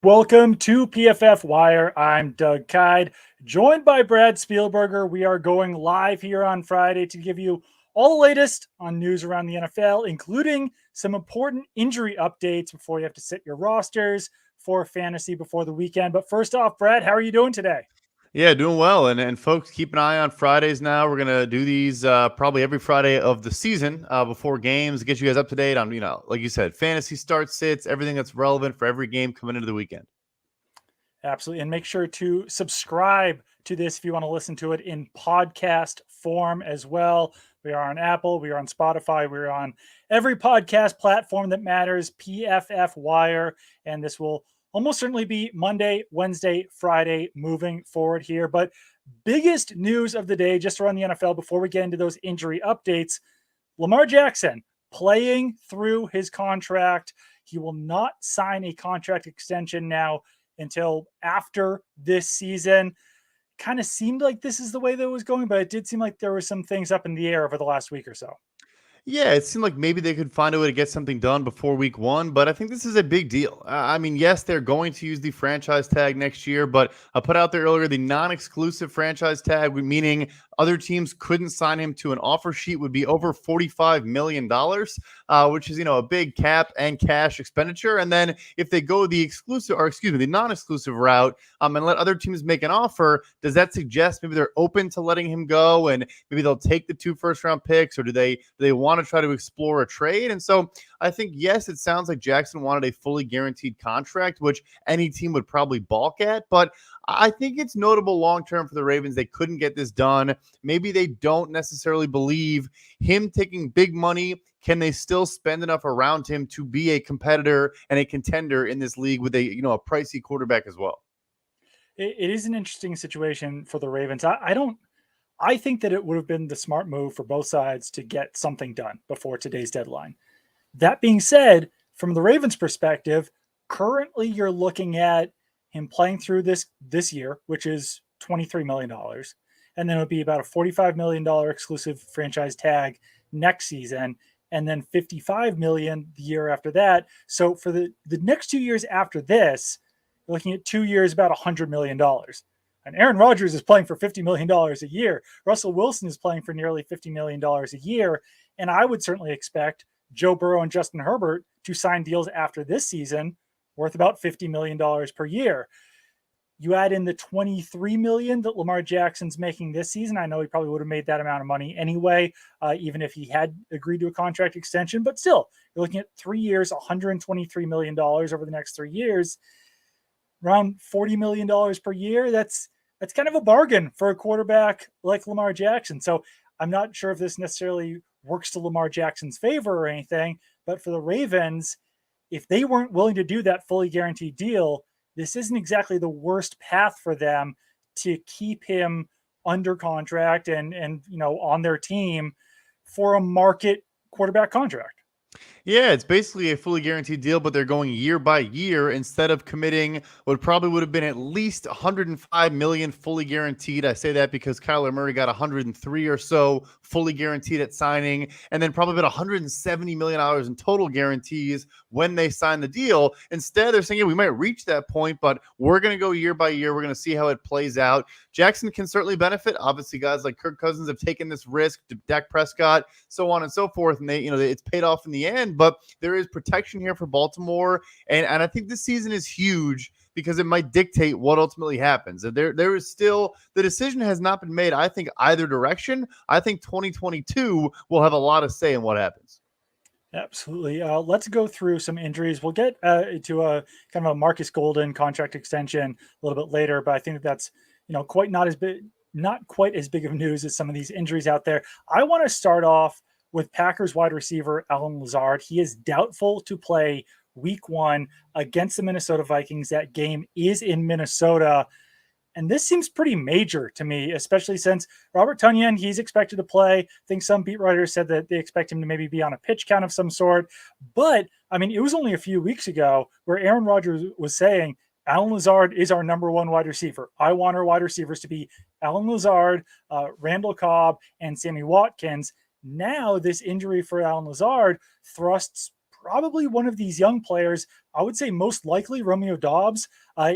Welcome to PFF Wire. I'm Doug Kyed, joined by Brad Spielberger. We are going live here on Friday to give you all the latest on news around the NFL, including some important injury updates before you have to set your rosters for fantasy before the weekend. But first off, Brad, how are you doing today? Yeah, doing well. And folks, keep an eye on Fridays now. We're gonna do these probably every Friday of the season before games, get you guys up to date on, like you said, fantasy start sits, everything that's relevant for every game coming into the weekend. Absolutely. And make sure to subscribe to this if you want to listen to it in podcast form as well. We are on Apple, we are on Spotify, we're on every podcast platform that matters, PFF Wire. And this will almost certainly be Monday, Wednesday, Friday moving forward here. But biggest news of the day just around the NFL before we get into those injury updates, Lamar Jackson playing through his contract. He will not sign a contract extension now until after this season. Kind of seemed like this is the way that it was going, but it did seem like there were some things up in the air over the last week or so. Yeah, it seemed like maybe they could find a way to get something done before week one, but I think this is a big deal. I mean, yes, they're going to use the franchise tag next year, but I put out there earlier the non exclusive franchise tag, meaning other teams couldn't sign him to an offer sheet, would be over $45 million, which is, a big cap and cash expenditure. And then if they go the exclusive, or excuse me, the non exclusive route and let other teams make an offer, does that suggest maybe they're open to letting him go and maybe they'll take the 2 first-round picks, or do they want to try to explore a trade? And so I think, yes, it sounds like Jackson wanted a fully guaranteed contract, which any team would probably balk at. But I think it's notable long-term for the Ravens. They couldn't get this done. Maybe they don't necessarily believe him taking big money. Can they still spend enough around him to be a competitor and a contender in this league with a pricey quarterback as well? It is an interesting situation for the Ravens. I think that it would have been the smart move for both sides to get something done before today's deadline. That being said, from the Ravens' perspective, currently you're looking at him playing through this year, which is $23 million. And then it would be about a $45 million exclusive franchise tag next season, and then $55 million the year after that. So for the next 2 years after this, you're looking at 2 years, about $100 million. And Aaron Rodgers is playing for $50 million a year. Russell Wilson is playing for nearly $50 million a year. And I would certainly expect Joe Burrow and Justin Herbert to sign deals after this season worth about $50 million per year. You add in the $23 million that Lamar Jackson's making this season. I know he probably would have made that amount of money anyway, even if he had agreed to a contract extension. But still, you're looking at 3 years, $123 million over the next 3 years, around $40 million per year. That's kind of a bargain for a quarterback like Lamar Jackson. So I'm not sure if this necessarily works to Lamar Jackson's favor or anything, but for the Ravens, if they weren't willing to do that fully guaranteed deal, this isn't exactly the worst path for them to keep him under contract and on their team for a market quarterback contract. Yeah, it's basically a fully guaranteed deal, but they're going year by year instead of committing what probably would have been at least 105 million fully guaranteed. I say that because Kyler Murray got 103 or so fully guaranteed at signing, and then probably about $170 million in total guarantees when they sign the deal. Instead, they're saying, yeah, we might reach that point, but we're going to go year by year. We're going to see how it plays out. Jackson can certainly benefit. Obviously, guys like Kirk Cousins have taken this risk, Dak Prescott, so on and so forth, and it's paid off in the end. But there is protection here for Baltimore, and I think this season is huge because it might dictate what ultimately happens. There is still, the decision has not been made, I think, either direction. I think 2022 will have a lot of say in what happens. Absolutely. Let's go through some injuries. We'll get to a kind of a Marcus Golden contract extension a little bit later, but I think that's quite not quite as big of news as some of these injuries out there. I want to start off with Packers wide receiver Allen Lazard. He is doubtful to play week 1 against the Minnesota Vikings. That game is in Minnesota. And this seems pretty major to me, especially since Robert Tonyan, he's expected to play. I think some beat writers said that they expect him to maybe be on a pitch count of some sort. But, I mean, it was only a few weeks ago where Aaron Rodgers was saying, Allen Lazard is our number 1 wide receiver. I want our wide receivers to be Allen Lazard, Randall Cobb, and Sammy Watkins. Now, this injury for Allen Lazard thrusts probably one of these young players. I would say most likely Romeo Doubs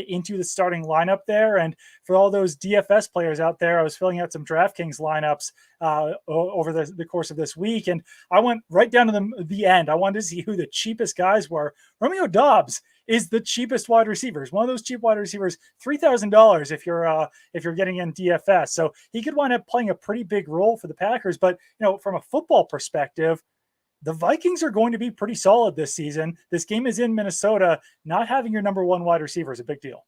into the starting lineup there. And for all those DFS players out there, I was filling out some DraftKings lineups over the course of this week, and I went right down to the end. I wanted to see who the cheapest guys were. Romeo Doubs is the cheapest wide receivers. One of those cheap wide receivers, $3,000 if you're getting in DFS. So he could wind up playing a pretty big role for the Packers. But from a football perspective, the Vikings are going to be pretty solid this season. This game is in Minnesota. Not having your number one wide receiver is a big deal.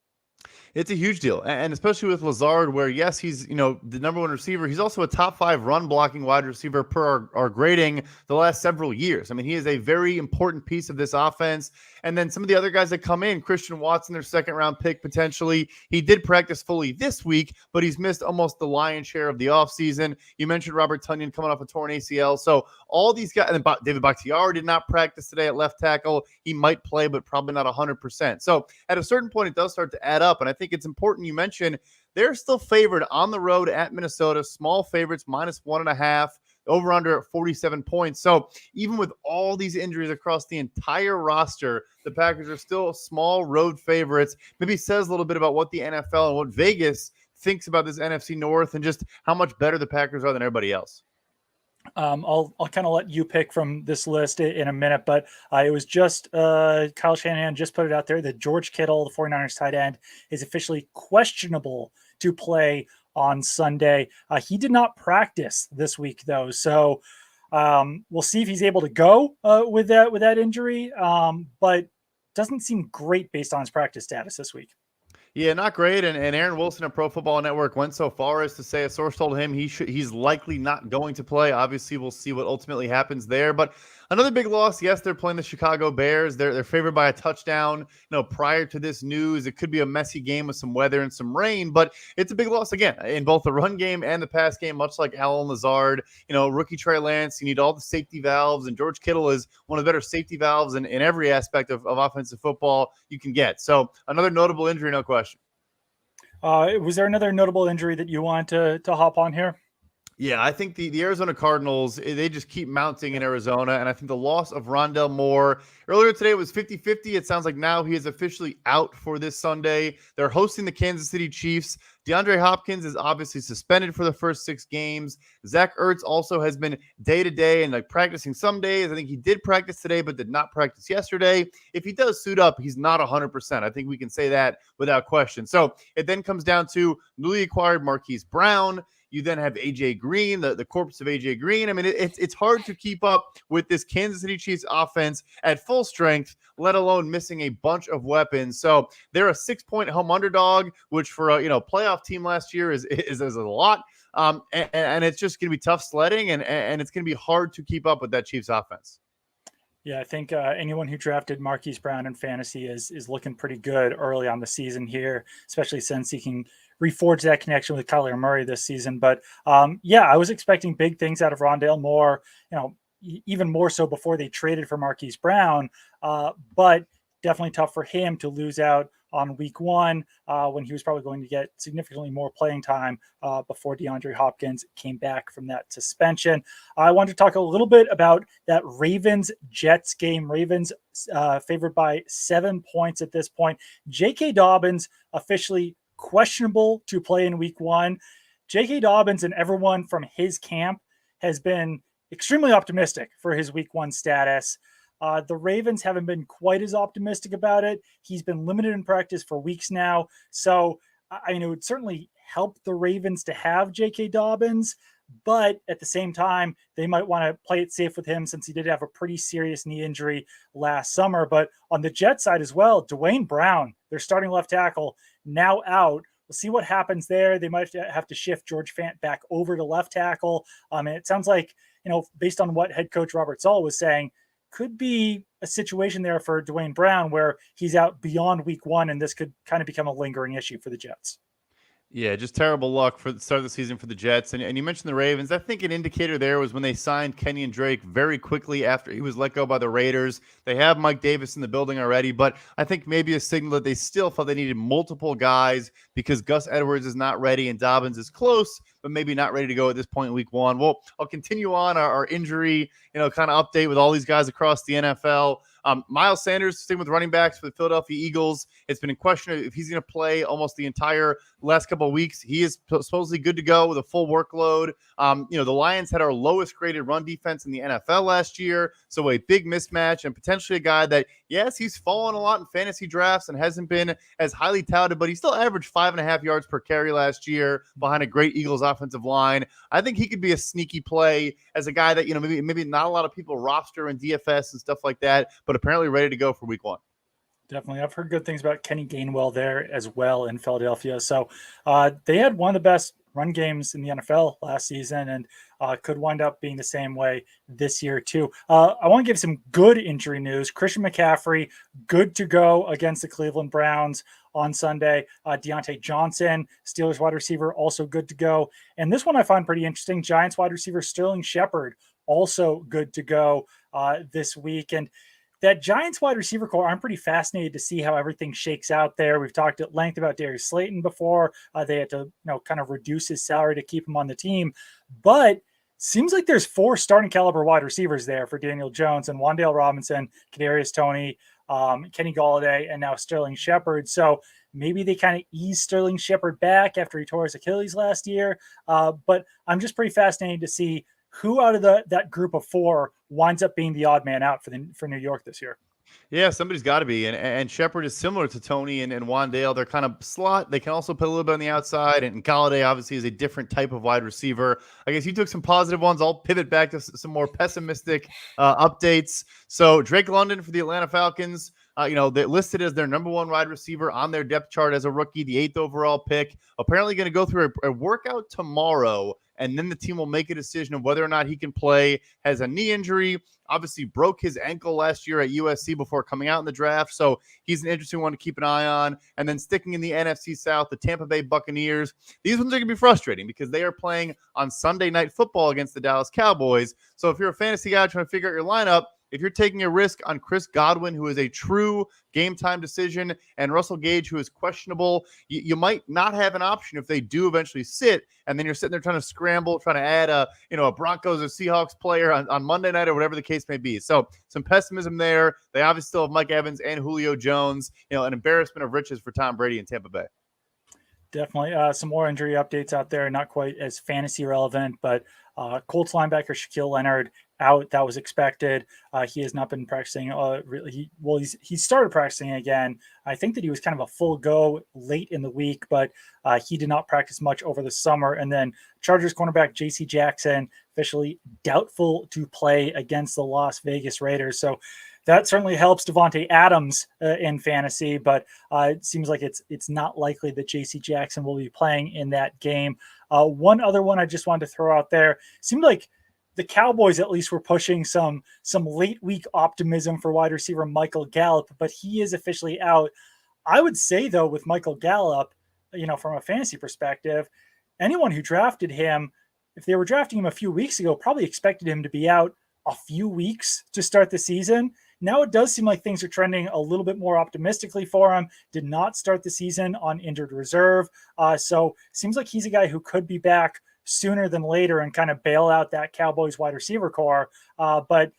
It's a huge deal. And especially with Lazard, where, yes, he's, the number one receiver. He's also a top 5 run blocking wide receiver per our grading the last several years. I mean, he is a very important piece of this offense. And then some of the other guys that come in, Christian Watson, their second round pick, potentially. He did practice fully this week, but he's missed almost the lion's share of the offseason. You mentioned Robert Tonyan coming off a torn ACL. So all these guys, and David Bakhtiari did not practice today at left tackle. He might play, but probably not 100%. So at a certain point, it does start to add up. And I think it's important you mention they're still favored on the road at Minnesota, small favorites, -1.5. Over under at 47 points. So even with all these injuries across the entire roster, the Packers are still small road favorites. Maybe says a little bit about what the NFL and what Vegas thinks about this NFC North and just how much better the Packers are than everybody else. I'll kind of let you pick from this list in a minute, but it was just Kyle Shanahan just put it out there that George Kittle, the 49ers tight end, is officially questionable to play on Sunday. He did not practice this week, though, so we'll see if he's able to go with that injury, but doesn't seem great based on his practice status this week. Yeah, not great. And Aaron Wilson of Pro Football Network went so far as to say a source told him he's likely not going to play. Obviously, we'll see what ultimately happens there. But another big loss. Yes, they're playing the Chicago Bears. They're favored by a touchdown. Prior to this news, it could be a messy game with some weather and some rain, but it's a big loss again in both the run game and the pass game, much like Allen Lazard. Rookie Trey Lance, you need all the safety valves, and George Kittle is one of the better safety valves in every aspect of offensive football you can get. So another notable injury, no question. Was there another notable injury that you want to hop on here? Yeah, I think the Arizona Cardinals, they just keep mounting in Arizona, and I think the loss of Rondale Moore earlier today it was 50-50. It sounds like now he is officially out for this Sunday. They're hosting the Kansas City Chiefs. DeAndre Hopkins is obviously suspended for the first 6 games. Zach Ertz also has been day-to-day and practicing some days. I think he did practice today but did not practice yesterday. If he does suit up, he's not 100%. I think we can say that without question. So it then comes down to newly acquired Marquise Brown. You then have A.J. Green, the corpse of A.J. Green. I mean, it's hard to keep up with this Kansas City Chiefs offense at full strength, let alone missing a bunch of weapons. So they're a 6-point home underdog, which for a playoff team last year is a lot. And it's just going to be tough sledding, and it's going to be hard to keep up with that Chiefs offense. Yeah, I think anyone who drafted Marquise Brown in fantasy is looking pretty good early on the season here, especially since he can reforge that connection with Kyler Murray this season. But I was expecting big things out of Rondale Moore, even more so before they traded for Marquise Brown. But definitely tough for him to lose out on week 1 when he was probably going to get significantly more playing time before DeAndre Hopkins came back from that suspension. I want to talk a little bit about that Ravens-Jets game. Ravens favored by 7 points at this point. J.K. Dobbins officially questionable to play in week 1. J.K. Dobbins and everyone from his camp has been extremely optimistic for his week 1 status. The Ravens haven't been quite as optimistic about it. He's been limited in practice for weeks now. So, it would certainly help the Ravens to have J.K. Dobbins, but at the same time, they might want to play it safe with him since he did have a pretty serious knee injury last summer. But on the Jets side as well, Dwayne Brown, their starting left tackle, now out. We'll see what happens there. They might have to shift George Fant back over to left tackle. And it sounds like, based on what head coach Robert Zoll was saying, could be a situation there for Dwayne Brown where he's out beyond week 1, and this could kind of become a lingering issue for the Jets. Yeah, just terrible luck for the start of the season for the Jets. And you mentioned the Ravens. I think an indicator there was when they signed Kenyon Drake very quickly after he was let go by the Raiders. They have Mike Davis in the building already, but I think maybe a signal that they still felt they needed multiple guys because Gus Edwards is not ready and Dobbins is close, but maybe not ready to go at this point in week 1. Well, I'll continue on our injury, kind of update with all these guys across the NFL. Miles Sanders, same with running backs for the Philadelphia Eagles. It's been in question if he's going to play almost the entire last couple of weeks. He is supposedly good to go with a full workload. The Lions had our lowest graded run defense in the NFL last year, so a big mismatch and potentially a guy that, yes, he's fallen a lot in fantasy drafts and hasn't been as highly touted, but he still averaged 5.5 yards per carry last year behind a great Eagles offensive line. I think he could be a sneaky play as a guy that, maybe not a lot of people roster in DFS and stuff like that, but apparently ready to go for week 1. Definitely. I've heard good things about Kenny Gainwell there as well in Philadelphia. So they had one of the best run games in the NFL last season and could wind up being the same way this year too. I want to give some good injury news. Christian McCaffrey, good to go against the Cleveland Browns on Sunday. Deontay Johnson, Steelers wide receiver, also good to go. And this one I find pretty interesting. Giants wide receiver Sterling Shepard, also good to go this week. And that Giants wide receiver core, I'm pretty fascinated to see how everything shakes out there. We've talked at length about Darius Slayton before. They had to, kind of reduce his salary to keep him on the team. But seems like there's 4 starting caliber wide receivers there for Daniel Jones and Wan'Dale Robinson, Kadarius Toney, Kenny Golladay, and now Sterling Shepard. So maybe they kind of ease Sterling Shepard back after he tore his Achilles last year. But I'm just pretty fascinated to see who out of that group of 4 winds up being the odd man out for New York this year. Yeah, somebody's got to be. And Shepard is similar to Toney and Wan'Dale. They're kind of slot. They can also play a little bit on the outside. And Golladay obviously is a different type of wide receiver. I guess you took some positive ones. I'll pivot back to some more pessimistic updates. So Drake London for the Atlanta Falcons. They listed as their number 1 wide receiver on their depth chart as a rookie, the 8th overall pick. Apparently going to go through a workout tomorrow, and then the team will make a decision of whether or not he can play. Has a knee injury, obviously broke his ankle last year at USC before coming out in the draft. So he's an interesting one to keep an eye on. And then sticking in the NFC South, the Tampa Bay Buccaneers. These ones are going to be frustrating because they are playing on Sunday Night Football against the Dallas Cowboys. So if you're a fantasy guy trying to figure out your lineup, if you're taking a risk on Chris Godwin, who is a true game-time decision, and Russell Gage, who is questionable, you might not have an option if they do eventually sit, and then you're sitting there trying to scramble, trying to add a Broncos or Seahawks player on Monday night or whatever the case may be. So some pessimism there. They obviously still have Mike Evans and Julio Jones, an embarrassment of riches for Tom Brady in Tampa Bay. Definitely some more injury updates out there, not quite as fantasy relevant, but Colts linebacker Shaquille Leonard out. That was expected. He has not been practicing. He started practicing again. I think that he was kind of a full go late in the week, but he did not practice much over the summer. And then Chargers cornerback J.C. Jackson officially doubtful to play against the Las Vegas Raiders. So that certainly helps Devontae Adams in fantasy, but it seems like it's not likely that J.C. Jackson will be playing in that game. One other one I just wanted to throw out there, seemed like the Cowboys at least were pushing some late week optimism for wide receiver Michael Gallup, but he is officially out. I would say, though, with Michael Gallup, from a fantasy perspective, anyone who drafted him, if they were drafting him a few weeks ago, probably expected him to be out a few weeks to start the season. Now it does seem like things are trending a little bit more optimistically for him. Did not start the season on injured reserve. So seems like he's a guy who could be back sooner than later and kind of bail out that Cowboys wide receiver core. But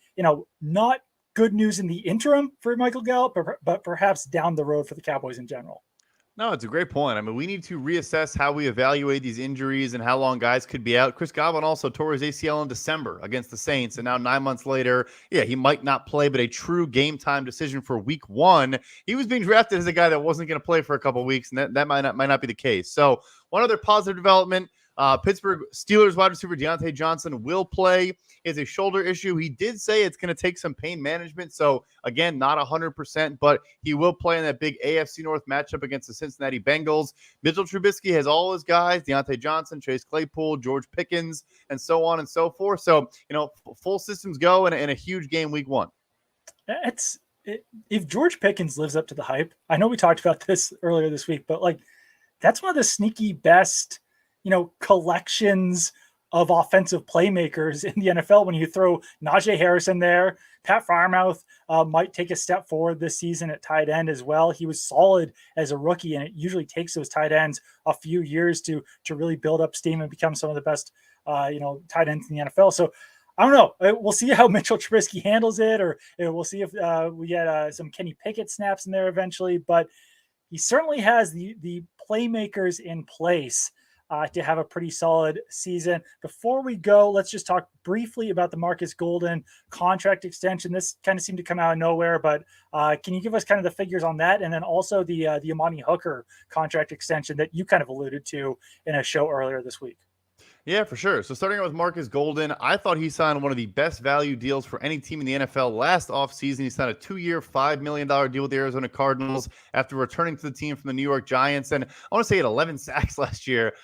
not good news in the interim for Michael Gallup, but perhaps down the road for the Cowboys in general. No, it's a great point. I mean, we need to reassess how we evaluate these injuries and how long guys could be out. Chris Godwin also tore his ACL in December against the Saints, and now 9 months later, he might not play, but a true game-time decision for week 1. He was being drafted as a guy that wasn't going to play for a couple of weeks, and that might not be the case. So one other positive development, Pittsburgh Steelers wide receiver Deontay Johnson will play. Is a shoulder issue. He did say it's going to take some pain management. So again, not 100%, but he will play in that big AFC North matchup against the Cincinnati Bengals. Mitchell Trubisky has all his guys, Deontay Johnson, Chase Claypool, George Pickens, and so on and so forth. So, full systems go in a huge game week 1. If George Pickens lives up to the hype, I know we talked about this earlier this week, but that's one of the sneaky best, collections of offensive playmakers in the NFL. When you throw Najee Harris in there, Pat Freiermuth might take a step forward this season at tight end as well. He was solid as a rookie, and it usually takes those tight ends a few years to really build up steam and become some of the best, tight ends in the NFL. So I don't know. We'll see how Mitchell Trubisky handles it, or we'll see if we get some Kenny Pickett snaps in there eventually. But he certainly has the playmakers in place to have a pretty solid season. Before we go, let's just talk briefly about the Marcus Golden contract extension. This kind of seemed to come out of nowhere, but can you give us kind of the figures on that, and then also the Amani Hooker contract extension that you kind of alluded to in a show earlier this week? Yeah, for sure. So starting out with Marcus Golden, I thought he signed one of the best value deals for any team in the NFL last offseason. He signed a 2-year, $5 million deal with the Arizona Cardinals after returning to the team from the New York Giants. And I want to say he had 11 sacks last year.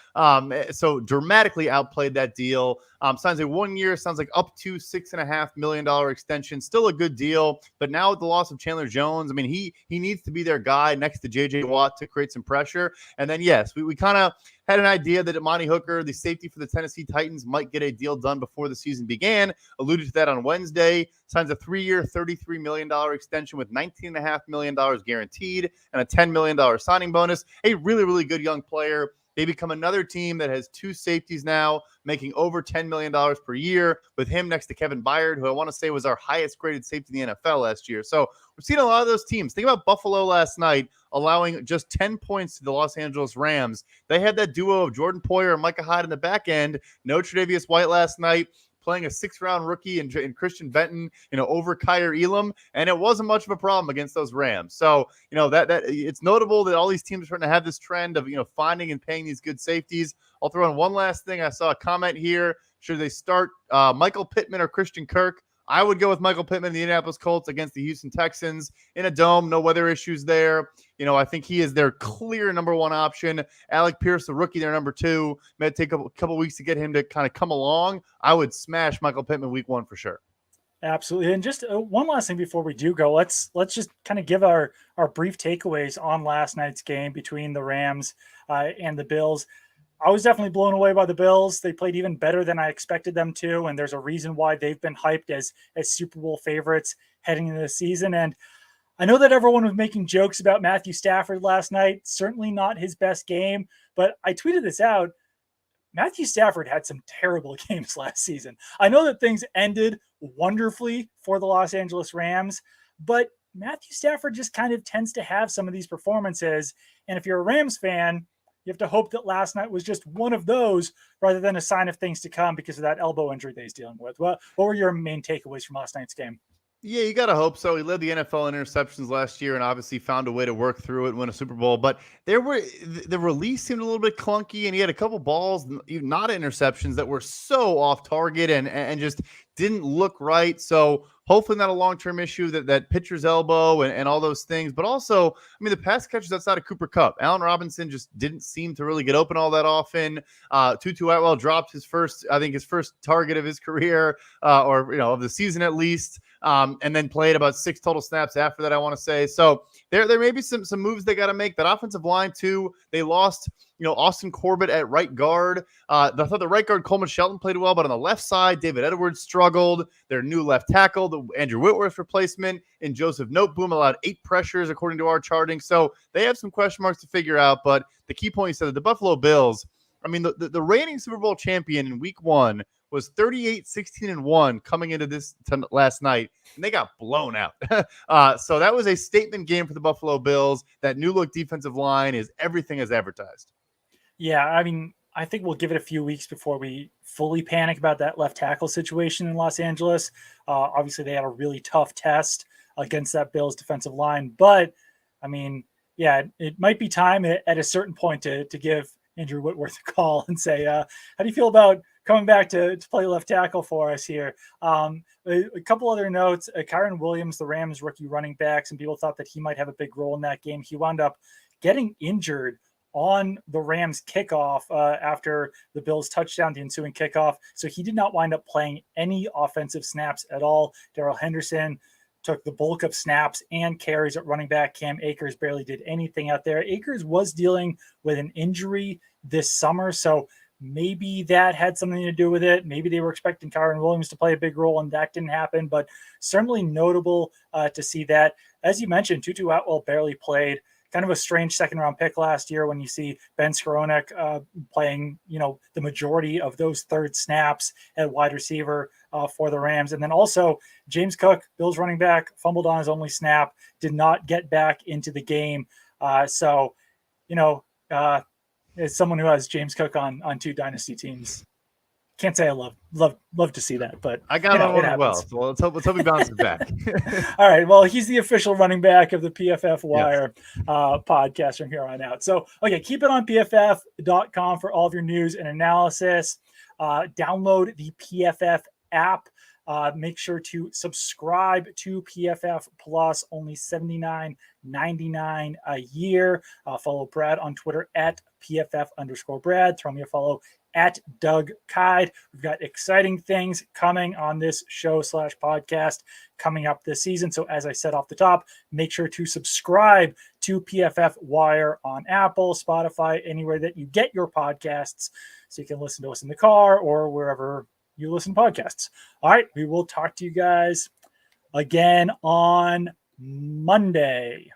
So dramatically outplayed that deal. Signs a 1 year, sounds like up to $6.5 million extension. Still a good deal. But now with the loss of Chandler Jones, I mean, he needs to be their guy next to J.J. Watt to create some pressure. And then, yes, we kind of had an idea that Amani Hooker, the safety for the Tennessee Titans, might get a deal done before the season began. Alluded to that on Wednesday. Signs a 3-year, $33 million extension with $19.5 million guaranteed and a $10 million signing bonus. A really, really good young player. They become another team that has 2 safeties now, making over $10 million per year, with him next to Kevin Byard, who I want to say was our highest graded safety in the NFL last year. So we've seen a lot of those teams. Think about Buffalo last night, allowing just 10 points to the Los Angeles Rams. They had that duo of Jordan Poyer and Micah Hyde in the back end. No Tre'Davious White last night, playing a 6th-round rookie in Christian Benton, over Kyer Elam, and it wasn't much of a problem against those Rams. So, that it's notable that all these teams are starting to have this trend of, finding and paying these good safeties. I'll throw in one last thing. I saw a comment here. Should they start Michael Pittman or Christian Kirk? I would go with Michael Pittman, the Indianapolis Colts, against the Houston Texans in a dome. No weather issues there. I think he is their clear number 1 option. Alec Pierce, the rookie, their number 2. May take a couple weeks to get him to kind of come along. I would smash Michael Pittman week 1 for sure. Absolutely. And just one last thing before we do go, let's just kind of give our brief takeaways on last night's game between the Rams and the Bills. I was definitely blown away by the Bills. They played even better than I expected them to, and there's a reason why they've been hyped as Super Bowl favorites heading into the season. And I know that everyone was making jokes about Matthew Stafford last night. Certainly not his best game, but I tweeted this out. Matthew Stafford had some terrible games last season. I know that things ended wonderfully for the Los Angeles Rams, but Matthew Stafford just kind of tends to have some of these performances. And if you're a Rams fan, you have to hope that last night was just one of those rather than a sign of things to come because of that elbow injury that he's dealing with. What were your main takeaways from last night's game? Yeah, you got to hope so. He led the NFL in interceptions last year and obviously found a way to work through it and win a Super Bowl. But the release seemed a little bit clunky, and he had a couple balls, not interceptions, that were so off target and just didn't look right. So hopefully not a long-term issue, that pitcher's elbow and all those things. But also, the pass catches outside of Cooper Kupp. Allen Robinson just didn't seem to really get open all that often. Tutu Atwell dropped his first target of his career or of the season at least. And then played about 6 total snaps after that, I want to say. So there may be some moves they got to make. That offensive line, too, they lost, Austin Corbett at right guard. I thought the right guard, Coleman Shelton, played well, but on the left side, David Edwards struggled. Their new left tackle, the Andrew Whitworth replacement, and Joseph Noteboom allowed 8 pressures, according to our charting. So they have some question marks to figure out. But the key point, you said that the Buffalo Bills, the reigning Super Bowl champion in week 1 was 38-16-1 coming into this last night, and they got blown out. So that was a statement game for the Buffalo Bills. That new look defensive line is everything as advertised. Yeah, I think we'll give it a few weeks before we fully panic about that left tackle situation in Los Angeles. Obviously, they had a really tough test against that Bills defensive line. But, it might be time at a certain point to give Andrew Whitworth a call and say, how do you feel about coming back to play left tackle for us here? A couple other notes. Kyren Williams, the Rams rookie running back, some people thought that he might have a big role in that game. He wound up getting injured on the Rams kickoff after the Bills touchdown, the ensuing kickoff. So he did not wind up playing any offensive snaps at all. Darrell Henderson took the bulk of snaps and carries at running back. Cam Akers barely did anything out there. Akers was dealing with an injury this summer, so maybe that had something to do with it. Maybe they were expecting Kyren Williams to play a big role, and that didn't happen, but certainly notable to see that. As you mentioned, Tutu Atwell barely played. kind of a strange second round pick last year when you see Ben Skowronek playing, the majority of those third snaps at wide receiver for the Rams. And then also James Cook, Bills running back, fumbled on his only snap, did not get back into the game. So, as someone who has James Cook on two dynasty teams, can't say I love to see that, but I got him on one as well. happens. So let's hope he bounces back. All right. Well, he's the official running back of the PFF Wire podcast from here on out. So, okay, keep it on PFF.com for all of your news and analysis. Download the PFF app. Make sure to subscribe to PFF Plus, only $79.99 a year. Follow Brad on Twitter at PFF_Brad. Throw me a follow at Doug Kyed. We've got exciting things coming on this show/podcast coming up this season. So as I said off the top, make sure to subscribe to PFF Wire on Apple, Spotify, anywhere that you get your podcasts, so you can listen to us in the car or wherever you listen to podcasts. All right, we will talk to you guys again on Monday.